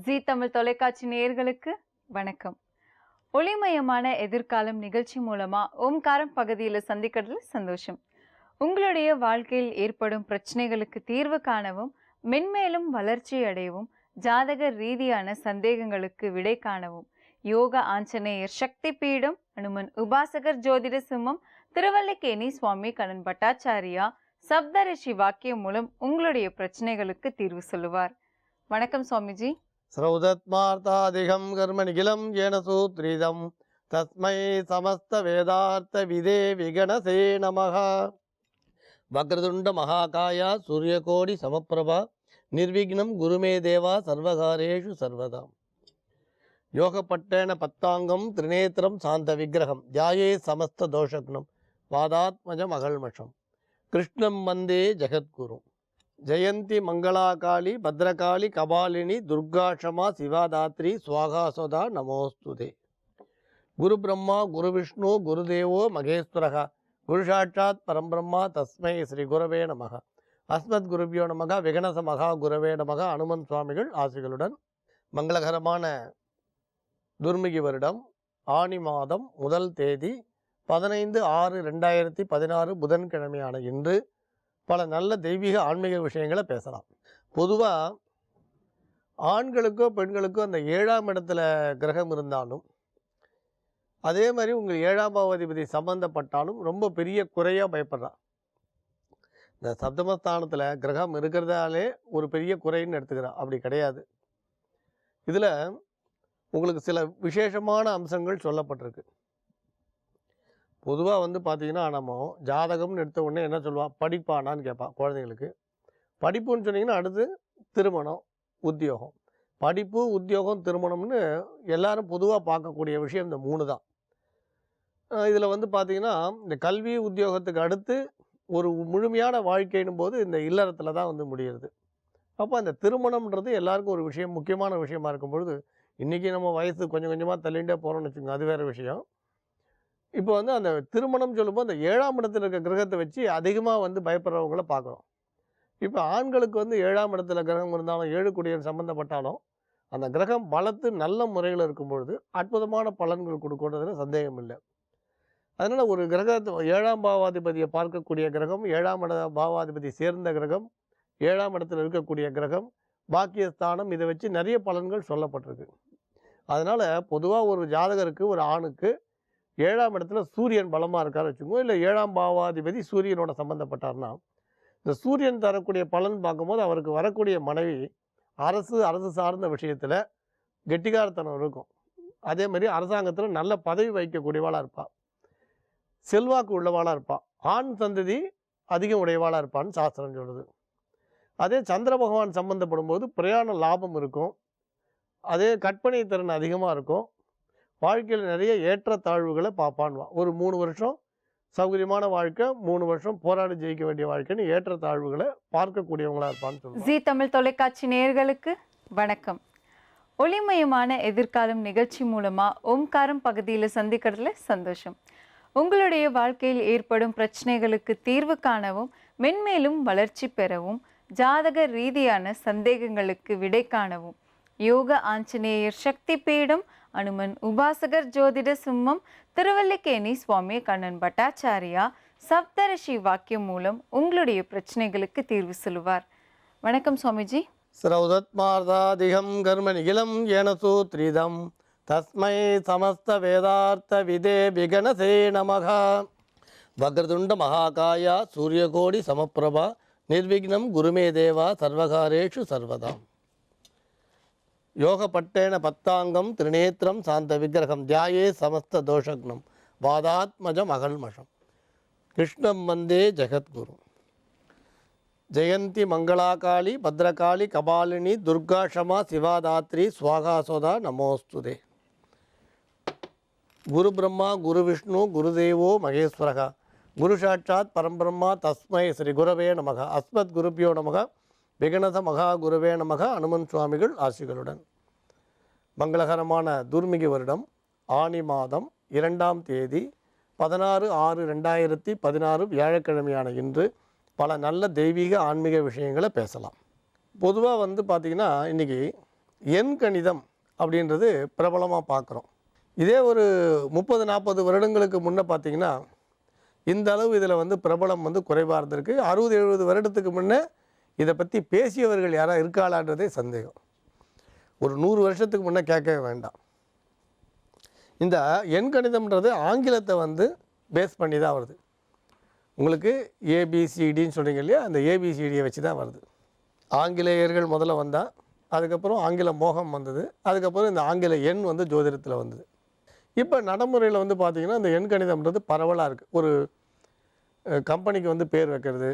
ஜீ தமிழ் தொலைக்காட்சி நேயர்களுக்கு வணக்கம். ஒளிமயமான எதிர்காலம் நிகழ்ச்சி மூலமா ஓம்காரம் பகுதியில் சந்திக்கிறதுல சந்தோஷம். உங்களுடைய வாழ்க்கையில் ஏற்படும் பிரச்சனைகளுக்கு தீர்வு காணவும், மென்மேலும் வளர்ச்சி அடையவும், ஜாதக ரீதியான சந்தேகங்களுக்கு விடை காணவும் யோக ஆஞ்சநேயர் சக்தி பீடம், அனுமன் உபாசகர் ஜோதிட சிம்மம், திருவல்லிக்கேணி சுவாமி கண்ணன் பட்டாச்சாரியா சப்தரிஷி வாக்கியம் மூலம் உங்களுடைய பிரச்சனைகளுக்கு தீர்வு சொல்லுவார். வணக்கம் சுவாமிஜி. ஸ்ரௌதத்மார்த்தாதிகம் கர்ம நிகிலம் ஏன சூத்ரிதம் தஸ்மை சமஸ்த வேதார்த்த விதே விகணசே நமஹ. வக்ரதுண்ட மகாகாயா சூரியகோடி சமப்பிரபா நிர்விக்னம் குருமே தேவா சர்வகாரேஷு சர்வதாம். யோகப்பட்டேன பத்தாங்கம் திரிநேத்திரம் சாந்த விக்கிரகம் தியாயே சமஸ்த தோஷக்னம் வாதாத்மஜம் அகல்மஷம் கிருஷ்ணம் வந்தே ஜெகத்குரு. ஜெயந்தி மங்களாகாளி பத்ரகாளி கபாலினி துர்காஷமா சிவாதாத்ரி ஸ்வாகாசோதா நமோஸ்துதே. குரு பிரம்மா குரு விஷ்ணு குருதேவோ மகேஸ்வரக குரு சாட்சாத் பரம்பிரம்மா தஸ்மை ஸ்ரீ குரவே நமக. அஸ்மத் குருபியோ நமக விகணச மகா குரவே நமக. அனுமன் சுவாமிகள் ஆசிகளுடன் மங்களகரமான துர்மிகி வருடம் ஆனி மாதம் முதல் தேதி 15/6/2016 புதன்கிழமையான இன்று பல நல்ல தெய்வீக ஆன்மீக விஷயங்களை பேசலாம். பொதுவாக ஆண்களுக்கோ பெண்களுக்கோ அந்த 7ஆம் இடத்துல கிரகம் இருந்தாலும், அதே மாதிரி உங்கள் 7ஆம் பாவாதிபதி சம்பந்தப்பட்டாலும் ரொம்ப பெரிய குறையாக பயப்படுறான். இந்த சப்தமஸ்தானத்தில் கிரகம் இருக்கிறதாலே ஒரு பெரிய குறைன்னு எடுத்துக்கிறான். அப்படி கிடையாது. இதில் உங்களுக்கு சில விசேஷமான அம்சங்கள் சொல்லப்பட்டிருக்கு. பொதுவாக பார்த்தீங்கன்னா, நம்ம ஜாதகம்னு எடுத்த உடனே என்ன சொல்லுவான், படிப்பானான்னு கேட்பான். குழந்தைங்களுக்கு படிப்புன்னு சொன்னீங்கன்னா அடுத்து திருமணம் உத்தியோகம். படிப்பு உத்தியோகம் திருமணம்னு எல்லாரும் பொதுவாக பார்க்கக்கூடிய விஷயம் இந்த 3 தான். இதில் பார்த்தீங்கன்னா, இந்த கல்வி உத்தியோகத்துக்கு அடுத்து ஒரு முழுமையான வாழ்க்கைன்னும் போது இந்த இல்லறத்தில் தான் முடியுது. அப்போ அந்த திருமணம்ன்றது எல்லாருக்கும் ஒரு விஷயம், முக்கியமான விஷயமா இருக்கும் பொழுது, இன்றைக்கி நம்ம வயசு கொஞ்சம் கொஞ்சமாக தள்ளிகிட்டே போகிறோம்னு வச்சுக்கோங்க, அது வேறு விஷயம். இப்போ அந்த திருமணம் சொல்லும்போது அந்த 7ஆம் இடத்துல இருக்க கிரகத்தை வச்சு அதிகமாக பயப்படுறவங்கள பார்க்குறோம். இப்போ ஆண்களுக்கு 7ஆம் இடத்துல கிரகம் இருந்தாலும் 7 குடியர் சம்மந்தப்பட்டாலும் அந்த கிரகம் பலத்து நல்ல முறையில் இருக்கும் பொழுது அற்புதமான பலன்கள் கொடுக்குறதுல சந்தேகம் இல்லை. அதனால் ஒரு கிரகத்தை 7ஆம் பாவாதிபதியை பார்க்கக்கூடிய கிரகம், 7ஆம் இட பாவாதிபதி சேர்ந்த கிரகம், 7ஆம் இடத்துல இருக்கக்கூடிய கிரகம், பாக்கியஸ்தானம், இதை வச்சு நிறைய பலன்கள் சொல்லப்பட்டிருக்கு. அதனால் பொதுவாக ஒரு ஜாதகருக்கு, ஒரு ஆணுக்கு 7ஆம் இடத்துல சூரியன் பலமாக இருக்காரு வச்சுக்கோங்க, இல்லை 7ஆம் பாவாதிபதி சூரியனோட சம்மந்தப்பட்டார்னா, இந்த சூரியன் தரக்கூடிய பலன் பார்க்கும்போது அவருக்கு வரக்கூடிய மனைவி அரசு சார்ந்த விஷயத்தில் கெட்டிகாரத்தனம் இருக்கும். அதே மாதிரி அரசாங்கத்தில் நல்ல பதவி வகிக்கக்கூடியவாளாக இருப்பாள், செல்வாக்கு உள்ளவாளாக இருப்பாள், ஆண் சந்ததி அதிகம் உடையவாளாக இருப்பான்னு சாஸ்திரம் சொல்லுது. அதே சந்திர பகவான் சம்மந்தப்படும் போது பிரயாண லாபம் இருக்கும், அதே கற்பனை திறன் அதிகமாக இருக்கும், வாழ்க்கையில் நிறைய ஏற்றத்தாழ்வுகளை பார்ப்பான்வான். ஒரு 3 வருஷம் சௌகரியமான வாழ்க்கை, 3 வருஷம் போராடி ஜெயிக்க வேண்டிய வாழ்க்கைன்னு ஏற்றத்தாழ்வுகளை பார்க்கக்கூடியவங்களாக இருப்பான்னு சொல்லுவாங்க. ஜீ தமிழ் தொலைக்காட்சி நேயர்களுக்கு வணக்கம். ஒளிமயமான எதிர்காலம் நிகழ்ச்சி மூலமா ஓம்காரம் பகுதியில் சந்திக்கிறதுல சந்தோஷம். உங்களுடைய வாழ்க்கையில் ஏற்படும் பிரச்சனைகளுக்கு தீர்வு காணவும், மென்மேலும் வளர்ச்சி பெறவும், ஜாதக ரீதியான சந்தேகங்களுக்கு விடை காணவும் யோக ஆஞ்சநேயர் சக்தி பீடம், அனுமன் உபாசகர் ஜோதிட சிம்மம், திருவல்லிக்கேணி சுவாமி கண்ணன் பட்டாச்சாரியா சப்தரிஷி வாக்கியம் மூலம் உங்களுடைய பிரச்சனைகளுக்கு தீர்வு சொல்லுவார். வணக்கம் சுவாமிஜி. ஸ்ரௌதத்மார்த்தாதிகம் கர்ம நிகிலம் ஏன சூத்ரிதம் தஸ்மை சமஸ்த வேதார்த்த விதே விகணசே நமஹ. வக்ரதுண்ட மகாகாயா சூரியகோடி சமப்பிரபா நிர்விக்னம் குருமே தேவா சர்வகாரேஷு சர்வதாம். யோகப்பட்டேன பத்தாங்கம் திரிநேத்திரம் சாந்த விக்கிரகம் தியாயே சமஸ்த தோஷக்னம் வாதாத்மஜம் அகல்மஷம் கிருஷ்ணம் வந்தே ஜெகத்குரு. ஜெயந்தி மங்களாகாளி பத்ரகாளி கபாலினி துர்காஷமா சிவாதாத்ரி ஸ்வாகாசோதா நமோஸ்துதே. குரு பிரம்மா குரு விஷ்ணு குருதேவோ மகேஸ்வரக குரு சாட்சாத் பரம்பிரம்மா தஸ்மை ஸ்ரீ குரவே நமக. அஸ்மத் குருபியோ நமக விகணச மகா குருவே நமக. அனுமன் சுவாமிகள் ஆசிகளுடன் மங்களகரமான துர்மிகி வருடம் ஆனி மாதம் 2ஆம் தேதி 16/6/2016 வியாழக்கிழமையான இன்று பல நல்ல தெய்வீக ஆன்மீக விஷயங்களை பேசலாம். பொதுவாக பார்த்திங்கன்னா, இன்றைக்கி எண் கணிதம் அப்படின்றது பிரபலமாக பார்க்குறோம். இதே ஒரு 30-40 வருடங்களுக்கு முன்னே பார்த்திங்கன்னா இந்த அளவு இதில் வந்து பிரபலம் வந்து குறைவாக இருந்திருக்கு. 60-70 வருடத்துக்கு முன்னே இதை பற்றி பேசியவர்கள் யாராவது இருக்காளான்றதே சந்தேகம். ஒரு 100 வருஷத்துக்கு முன்னே கேட்கவே வேண்டாம். இந்த எண் கணிதம்ன்றது ஆங்கிலத்தை வந்து பேஸ் பண்ணி தான் வருது. உங்களுக்கு ஏபிசிடின்னு சொல்கிறீங்க இல்லையா, அந்த ஏபிசிடியை வச்சு தான் வருது. ஆங்கிலேயர்கள் முதல்ல வந்தால், அதுக்கப்புறம் ஆங்கில மோகம் வந்தது, அதுக்கப்புறம் இந்த ஆங்கில எண் வந்து ஜோதிடத்தில் வந்தது. இப்போ நடைமுறையில் வந்து பார்த்திங்கன்னா இந்த எண் கணிதம்ன்றது பரவலாக இருக்குது. ஒரு கம்பெனிக்கு வந்து பேர் வைக்கிறது,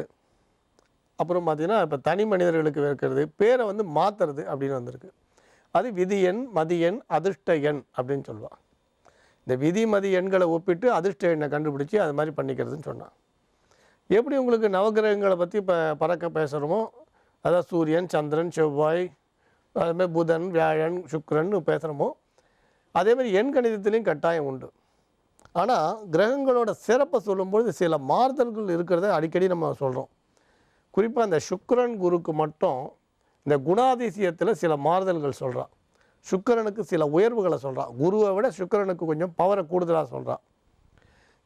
அப்புறம் பார்த்திங்கன்னா இப்போ தனி மனிதர்களுக்கு வைக்கிறது, பேரை வந்து மாற்றுறது அப்படின்னு வந்திருக்கு. அது விதி எண், மதி எண், அதிர்ஷ்ட எண் அப்படின்னு சொல்லுவாள். இந்த விதி மதி எண்களை ஒப்பிட்டு அதிர்ஷ்ட எண்ணை கண்டுபிடிச்சி அது மாதிரி பண்ணிக்கிறதுன்னு சொன்னான். எப்படி உங்களுக்கு நவகிரகங்களை பற்றி இப்போ பறக்க பேசுகிறோமோ, அதாவது சூரியன், சந்திரன், செவ்வாய், அதுமாதிரி புதன், வியாழன், சுக்கிரன் பேசுகிறோமோ, அதேமாதிரி எண் கணிதத்துலேயும் கட்டாயம் உண்டு. ஆனால் கிரகங்களோட சிறப்பை சொல்லும்போது சில மாறுதல்கள் இருக்கிறத அடிக்கடி நம்ம சொல்கிறோம். குறிப்பாக இந்த சுக்கிரன் குருக்கு மட்டும் இந்த குணாதிசயத்தில் சில மாறுதல்கள் சொல்கிறான். சுக்கிரனுக்கு சில உயர்வுகளை சொல்கிறான். குருவை விட சுக்கிரனுக்கு கொஞ்சம் பவரை கூடுதலாக சொல்கிறான்.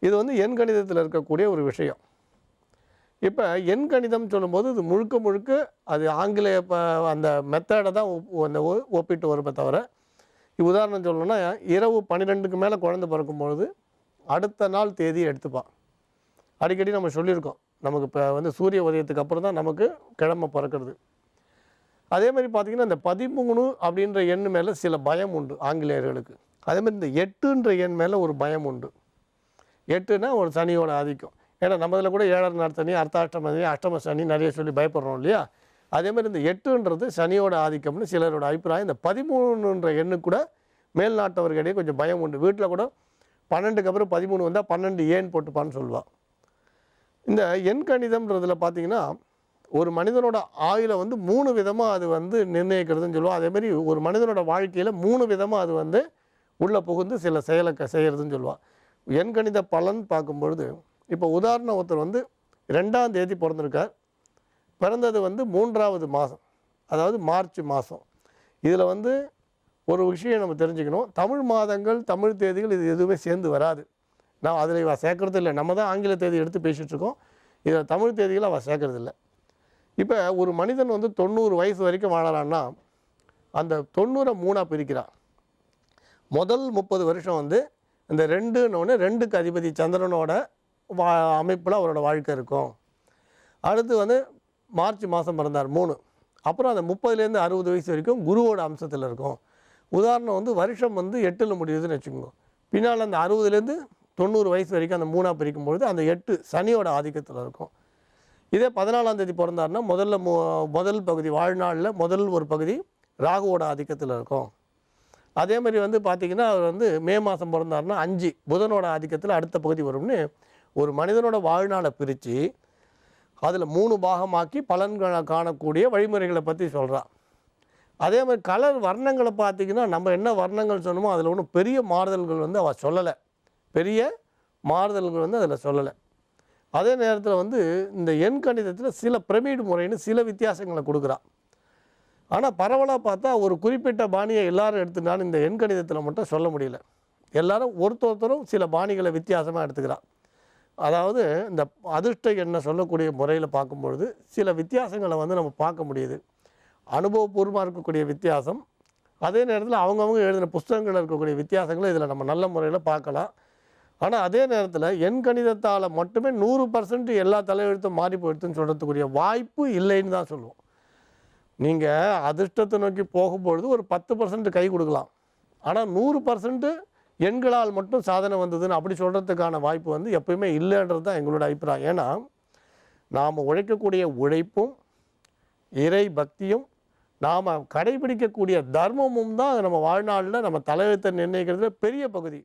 இது வந்து எண் கணிதத்தில் இருக்கக்கூடிய ஒரு விஷயம். இப்போ எண் கணிதம் சொல்லும்போது இது முழுக்க முழுக்க அது ஆங்கிலேய அந்த மெத்தடை தான் அந்த ஒப்பிட்டு வருமே தவிர, உதாரணம் சொல்லணும்னா இரவு 12க்கு மேலே குழந்தை பிறக்கும்பொழுது அடுத்த நாள் தேதியை எடுத்துப்பான். அடிக்கடி நம்ம சொல்லியிருக்கோம், நமக்கு இப்போ வந்து சூரிய உதயத்துக்கு அப்புறம் தான் நமக்கு கிழமை பிறக்கிறது. அதே மாதிரி பார்த்திங்கன்னா இந்த 13 அப்படின்ற எண் மேலே சில பயம் உண்டு ஆங்கிலேயர்களுக்கு. அதேமாதிரி இந்த 8ன்ற எண் மேலே ஒரு பயம் உண்டு. 8னா ஒரு சனியோட ஆதிக்கம். ஏன்னா நம்ம இதில் கூட 7 நாள் சனி, அர்த்தாஷ்டம சனி, அஷ்டம சனி நிறைய சொல்லி பயப்படுறோம் இல்லையா. அதேமாதிரி இந்த 8ன்றது சனியோட ஆதிக்கம்னு சிலரோட அபிப்பிராயம். இந்த 13ன்ற எண்ணுக்கு கூட மேல்நாட்டவர்களிடையே கொஞ்சம் பயம் உண்டு. வீட்டில் கூட 12க்கு அப்புறம் 13 வந்தால் 12 ஏன் போட்டுப்பான்னு சொல்லுவாள். இந்த எண் கணிதம்ன்றதில் பார்த்திங்கன்னா ஒரு மனிதனோட ஆயுளை வந்து 3 விதமாக அது வந்து நிர்ணயிக்கிறதுன்னு சொல்லுவோம். அதேமாதிரி ஒரு மனிதனோட வாழ்க்கையில் 3 விதமாக அது வந்து உள்ளே புகுந்து சில செயலை செய்கிறதுன்னு சொல்லுவாள். எண் கணித பலன் பார்க்கும்பொழுது இப்போ உதாரணம் ஒருத்தர் வந்து 2ஆம் தேதி பிறந்திருக்கார். பிறந்தது வந்து 3வது மாதம், அதாவது மார்ச் மாதம். இதில் வந்து ஒரு விஷயம் நம்ம தெரிஞ்சுக்கணும், தமிழ் மாதங்கள் தமிழ் தேதிகள் இது எதுவுமே சேர்ந்து வராது. நான் அதில் சேர்க்கறது இல்லை. நம்ம தான் ஆங்கில தேதி எடுத்து பேசிகிட்ருக்கோம். இதில் தமிழ் தேதிகள் அவள் சேர்க்கறது இல்லை. இப்போ ஒரு மனிதன் வந்து 90 வயசு வரைக்கும் வாழறான்னா அந்த 90 3ஆக பிரிக்கிறான். முதல் 30 வருஷம் வந்து இந்த 2ன்னு 2க்கு அதிபதி சந்திரனோட அமைப்பில் அவரோட வாழ்க்கை இருக்கும். அடுத்து வந்து மார்ச் மாதம் பிறந்தார் 3. அப்புறம் அந்த 30லேருந்து 60 வயசு வரைக்கும் குருவோட அம்சத்தில் இருக்கும். உதாரணம் வந்து வருஷம் வந்து 8ல் முடியுதுன்னு வச்சுக்கோங்க. பின்னால் அந்த 60லேருந்து 90 வயசு வரைக்கும் அந்த 3ஆக பிரிக்கும்பொழுது அந்த 8 சனியோட ஆதிக்கத்தில் இருக்கும். இதே 14ஆம் தேதி பிறந்தார்னா முதல் பகுதி வாழ்நாளில் முதல் ஒரு பகுதி ராகுவோட ஆதிக்கத்தில் இருக்கும். அதே மாதிரி வந்து பார்த்திங்கன்னா அவர் வந்து மே மாதம் பிறந்தார்னா 5 புதனோட ஆதிக்கத்தில் அடுத்த பகுதி வரும்னு ஒரு மனிதனோட வாழ்நாளை பிரித்து அதில் 3 பாகமாக்கி பலன்களை காணக்கூடிய வழிமுறைகளை பற்றி சொல்கிறான். அதே மாதிரி கலர் வர்ணங்களை பார்த்திங்கன்னா நம்ம என்ன வர்ணங்கள் சொன்னோமோ அதில் ஒன்றும் பெரிய மாறுதல்கள் வந்து அவள் சொல்லலை. பெரிய மாறுதல்கள் வந்து அதில் சொல்லலை. அதே நேரத்தில் வந்து இந்த எண் கணிதத்தில் சில பிரமிடு முறைன்னு சில வித்தியாசங்களை கொடுக்குறான். ஆனால் பரவலாக பார்த்தா ஒரு குறிப்பிட்ட பாணியை எல்லாரும் எடுத்துட்டான்னு இந்த எண் கணிதத்தில் மட்டும் சொல்ல முடியல. எல்லாரும் ஒருத்தரும் சில பாணிகளை வித்தியாசமாக எடுத்துக்கிறான். அதாவது இந்த அதிர்ஷ்ட எண்ணை சொல்லக்கூடிய முறையில் பார்க்கும்பொழுது சில வித்தியாசங்களை வந்து நம்ம பார்க்க முடியுது. அனுபவபூர்வமாக இருக்கக்கூடிய வித்தியாசம், அதே நேரத்தில் அவங்கவுங்க எழுதின புஸ்தகங்களில் இருக்கக்கூடிய வித்தியாசங்களை இதில் நம்ம நல்ல முறையில் பார்க்கலாம். ஆனால் அதே நேரத்தில் எண் கணிதத்தால் மட்டுமே 100% எல்லா தலையெழுத்தும் மாறி போயிடுதுன்னு சொல்கிறதுக்குரிய வாய்ப்பு இல்லைன்னு தான் சொல்லுவோம். நீங்கள் அதிர்ஷ்டத்தை நோக்கி போகும்பொழுது ஒரு 10% கை கொடுக்கலாம். ஆனால் 100% எண்களால் மட்டும் சாதனை வந்ததுன்னு அப்படி சொல்கிறதுக்கான வாய்ப்பு வந்து எப்பயுமே இல்லைன்றது தான் எங்களோட அபிப்பிராயம். ஏன்னா நாம் உழைக்கக்கூடிய உழைப்பும் இறை பக்தியும் நாம் கடைபிடிக்கக்கூடிய தர்மமும் தான் நம்ம வாழ்நாளில் நம்ம தலையெழுத்தை நிர்ணயிக்கிறதுல பெரிய பகுதி.